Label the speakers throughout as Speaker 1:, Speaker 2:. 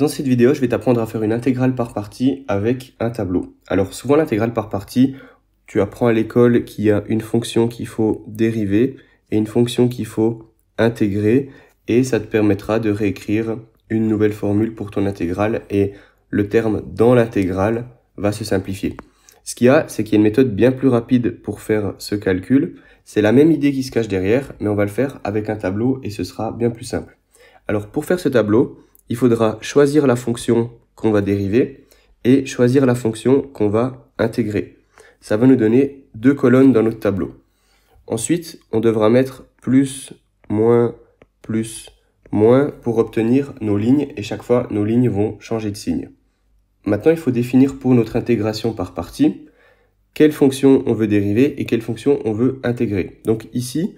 Speaker 1: Dans cette vidéo, je vais t'apprendre à faire une intégrale par partie avec un tableau. Alors souvent l'intégrale par partie, tu apprends à l'école qu'il y a une fonction qu'il faut dériver et une fonction qu'il faut intégrer et ça te permettra de réécrire une nouvelle formule pour ton intégrale et le terme dans l'intégrale va se simplifier. Ce qu'il y a, c'est qu'il y a une méthode bien plus rapide pour faire ce calcul. C'est la même idée qui se cache derrière, mais on va le faire avec un tableau et ce sera bien plus simple. Alors pour faire ce tableau, il faudra choisir la fonction qu'on va dériver et choisir la fonction qu'on va intégrer. Ça va nous donner deux colonnes dans notre tableau. Ensuite, on devra mettre plus, moins pour obtenir nos lignes et chaque fois, nos lignes vont changer de signe. Maintenant, il faut définir pour notre intégration par partie quelle fonction on veut dériver et quelle fonction on veut intégrer. Donc ici,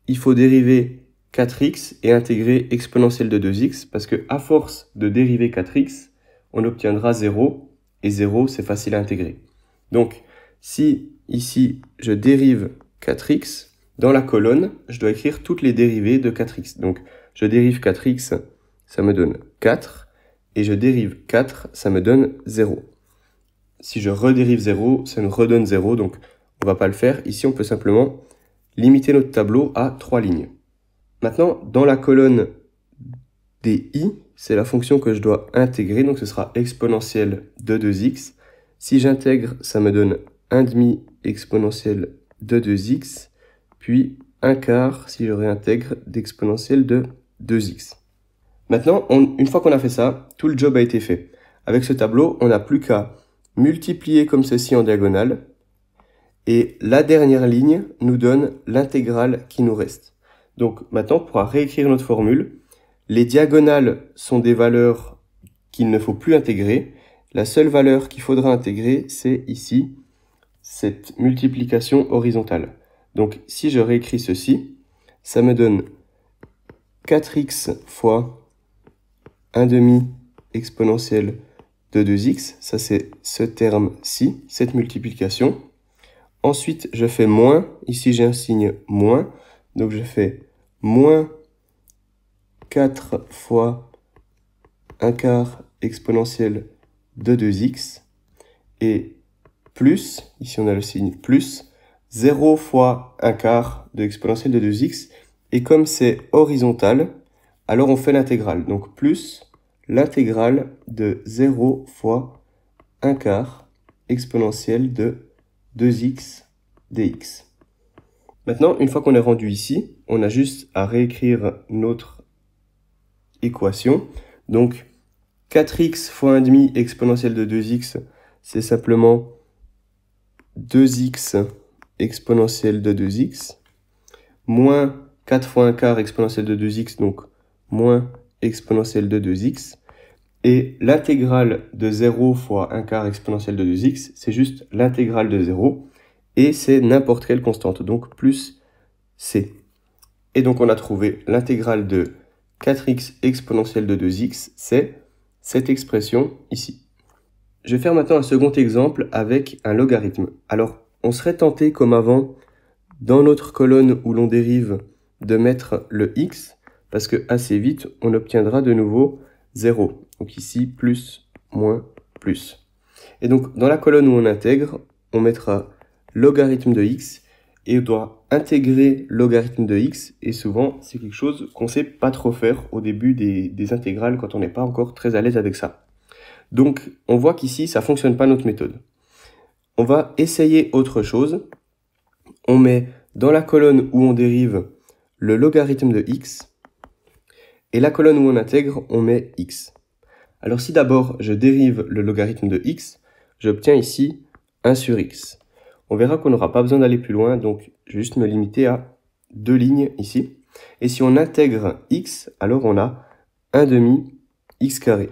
Speaker 1: il faut dériver 4x et intégrer exponentielle de 2x parce que à force de dériver 4x, on obtiendra 0 et 0 c'est facile à intégrer. Donc si ici je dérive 4x, dans la colonne, je dois écrire toutes les dérivées de 4x. Donc je dérive 4x, ça me donne 4 et je dérive 4, ça me donne 0. Si je redérive 0, ça nous redonne 0, donc on ne va pas le faire. Ici on peut simplement limiter notre tableau à 3 lignes. Maintenant, dans la colonne des i, c'est la fonction que je dois intégrer, donc ce sera exponentielle de 2x. Si j'intègre, ça me donne 1,5 exponentielle de 2x, puis 1/4 si je réintègre d'exponentielle de 2x. Maintenant, une fois qu'on a fait ça, tout le job a été fait. Avec ce tableau, on n'a plus qu'à multiplier comme ceci en diagonale, et la dernière ligne nous donne l'intégrale qui nous reste. Donc maintenant, on pourra réécrire notre formule. Les diagonales sont des valeurs qu'il ne faut plus intégrer. La seule valeur qu'il faudra intégrer, c'est ici, cette multiplication horizontale. Donc si je réécris ceci, ça me donne 4x fois 1,5 exponentielle de 2x. Ça, c'est ce terme-ci, cette multiplication. Ensuite, je fais moins. Ici, j'ai un signe moins. Donc, je fais moins 4 fois 1/4 exponentielle de 2x. Et plus, ici on a le signe plus, 0 fois 1/4 de exponentielle de 2x. Et comme c'est horizontal, alors on fait l'intégrale. Donc, plus l'intégrale de 0 fois 1/4 exponentielle de 2x dx. Maintenant, une fois qu'on est rendu ici, on a juste à réécrire notre équation. Donc, 4x fois 1,5 exponentielle de 2x, c'est simplement 2x exponentielle de 2x, moins 4 fois 1/4 exponentielle de 2x, donc moins exponentielle de 2x. Et l'intégrale de 0 fois 1/4 exponentielle de 2x, c'est juste l'intégrale de 0. Et c'est n'importe quelle constante, donc plus c. Et donc on a trouvé l'intégrale de 4x exponentielle de 2x, c'est cette expression ici. Je vais faire maintenant un second exemple avec un logarithme. Alors on serait tenté comme avant, dans notre colonne où l'on dérive, de mettre le x, parce que assez vite on obtiendra de nouveau 0. Donc ici plus, moins, plus. Et donc dans la colonne où on intègre, on mettra logarithme de x et on doit intégrer logarithme de x et souvent c'est quelque chose qu'on ne sait pas trop faire au début des intégrales quand on n'est pas encore très à l'aise avec ça. Donc on voit qu'ici ça ne fonctionne pas notre méthode. On va essayer autre chose. On met dans la colonne où on dérive le logarithme de x et la colonne où on intègre on met x. Alors si d'abord je dérive le logarithme de x, j'obtiens ici 1 sur x. On verra qu'on n'aura pas besoin d'aller plus loin, donc je vais juste me limiter à 2 lignes ici. Et si on intègre x, alors on a 1/2 x carré.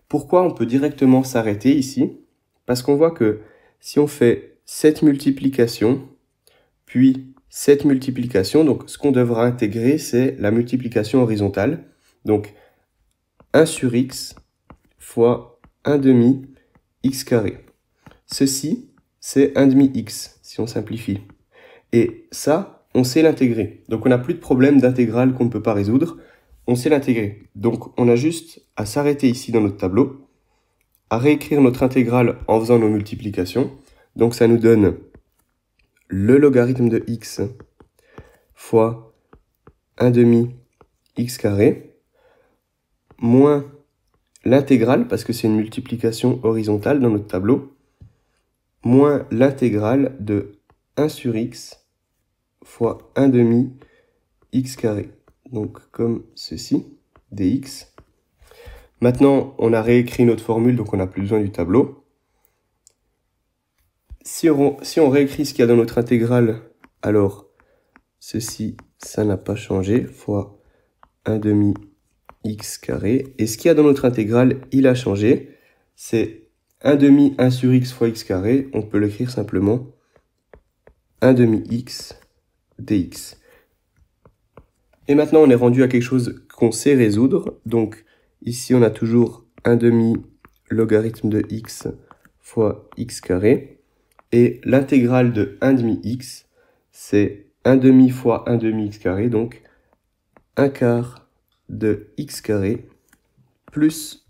Speaker 1: Pourquoi on peut directement s'arrêter ici? Parce qu'on voit que si on fait cette multiplication, puis cette multiplication, donc ce qu'on devra intégrer, c'est la multiplication horizontale. Donc 1 sur x fois 1/2 x carré. Ceci, c'est 1/2x, si on simplifie. Et ça, on sait l'intégrer. Donc on n'a plus de problème d'intégrale qu'on ne peut pas résoudre. on sait l'intégrer. Donc on a juste à s'arrêter ici dans notre tableau, à réécrire notre intégrale en faisant nos multiplications. Donc ça nous donne le logarithme de x fois 1/2 x carré, moins l'intégrale, parce que c'est une multiplication horizontale dans notre tableau, moins l'intégrale de 1 sur x fois 1/2 x carré. Donc comme ceci, dx. Maintenant, on a réécrit notre formule, donc on n'a plus besoin du tableau. Si on réécrit ce qu'il y a dans notre intégrale, alors ceci, ça n'a pas changé, fois 1/2 x carré. Et ce qu'il y a dans notre intégrale, il a changé. C'est 1/2 1 sur x fois x carré. On peut l'écrire simplement 1/2 x dx. Et maintenant, on est rendu à quelque chose qu'on sait résoudre. Donc, ici, on a toujours 1/2 logarithme de x fois x carré. Et l'intégrale de 1/2 x, c'est 1/2 fois 1/2 x carré, donc 1/4 de x carré plus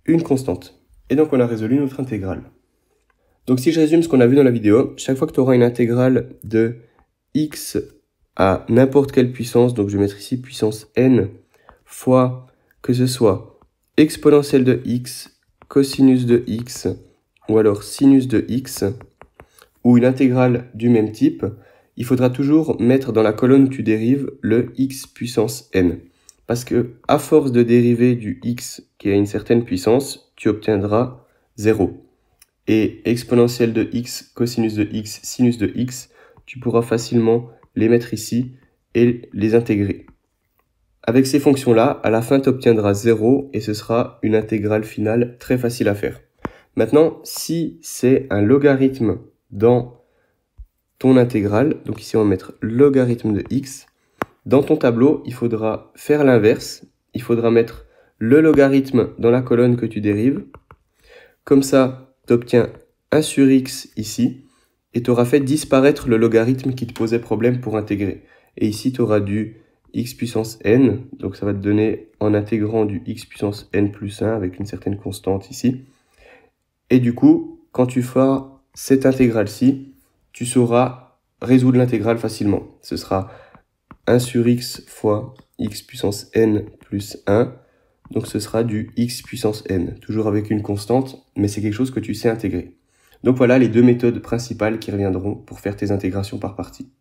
Speaker 1: une constante. Et donc, on a résolu notre intégrale. Donc, si je résume ce qu'on a vu dans la vidéo, chaque fois que tu auras une intégrale de x à n'importe quelle puissance, donc je vais mettre ici puissance n, fois que ce soit exponentielle de x, cosinus de x, ou alors sinus de x, ou une intégrale du même type, il faudra toujours mettre dans la colonne où tu dérives le x puissance n. Parce que à force de dériver du x qui a une certaine puissance, tu obtiendras 0. Et exponentielle de x, cosinus de x, sinus de x, tu pourras facilement les mettre ici et les intégrer. Avec ces fonctions-là, à la fin, tu obtiendras 0 et ce sera une intégrale finale très facile à faire. Maintenant, si c'est un logarithme dans ton intégrale, donc ici on va mettre logarithme de x, dans ton tableau, il faudra faire l'inverse. Il faudra mettre le logarithme dans la colonne que tu dérives. Comme ça, tu obtiens 1 sur x ici. Et tu auras fait disparaître le logarithme qui te posait problème pour intégrer. Et ici, tu auras du x puissance n. Donc ça va te donner, en intégrant du x puissance n plus 1 avec une certaine constante ici. Et du coup, quand tu feras cette intégrale-ci, tu sauras résoudre l'intégrale facilement. Ce sera 1 sur x fois x puissance n plus 1. Donc ce sera du x puissance n. Toujours avec une constante, mais c'est quelque chose que tu sais intégrer. Donc voilà les deux méthodes principales qui reviendront pour faire tes intégrations par partie.